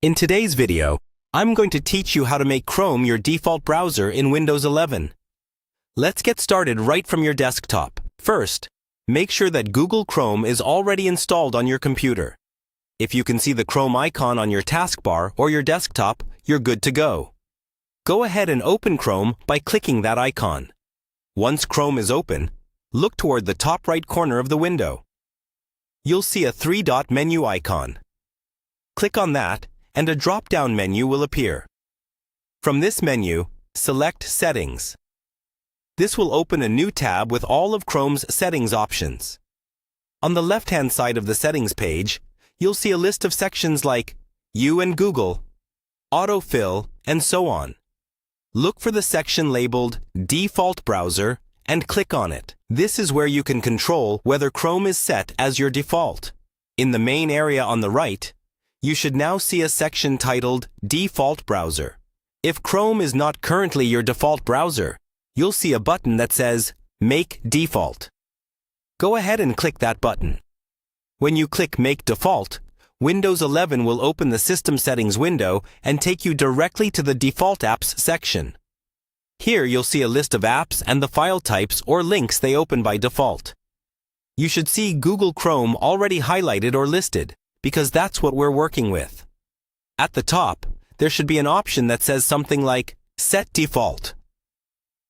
In today's video, I'm going to teach you how to make Chrome your default browser in Windows 11. Let's get started right from your desktop. First, make sure that Google Chrome is already installed on your computer. If you can see the Chrome icon on your taskbar or your desktop, you're good to go. Go ahead and open Chrome by clicking that icon. Once Chrome is open, look toward the top right corner of the window. You'll see a three-dot menu icon. Click on that, and a drop-down menu will appear. From this menu, select Settings. This will open a new tab with all of Chrome's settings options. On the left-hand side of the settings page, you'll see a list of sections like You and Google, Autofill, and so on. Look for the section labeled Default Browser and click on it. This is where you can control whether Chrome is set as your default. In the main area on the right, you should now see a section titled Default Browser. If Chrome is not currently your default browser, you'll see a button that says Make Default. Go ahead and click that button. When you click Make Default, Windows 11 will open the System Settings window and take you directly to the Default Apps section. Here you'll see a list of apps and the file types or links they open by default. You should see Google Chrome already highlighted or listed, because that's what we're working with. At the top, there should be an option that says something like Set Default.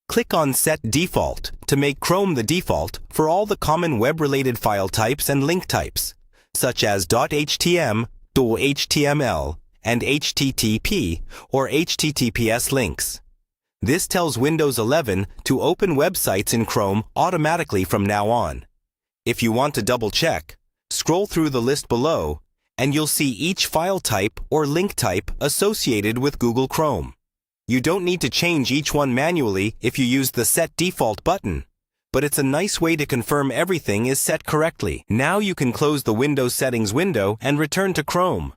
Click on Set Default to make Chrome the default for all the common web-related file types and link types, such as .htm, .html, and HTTP or HTTPS links. This tells Windows 11 to open websites in Chrome automatically from now on. If you want to double-check, scroll through the list below, and you'll see each file type or link type associated with Google Chrome. You don't need to change each one manually if you use the Set Default button, but it's a nice way to confirm everything is set correctly. Now you can close the Windows Settings window and return to Chrome.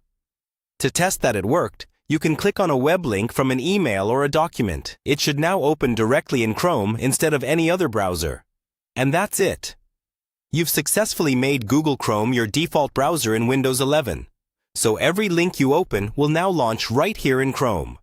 To test that it worked, you can click on a web link from an email or a document. It should now open directly in Chrome instead of any other browser. And that's it. You've successfully made Google Chrome your default browser in Windows 11. So every link you open will now launch right here in Chrome.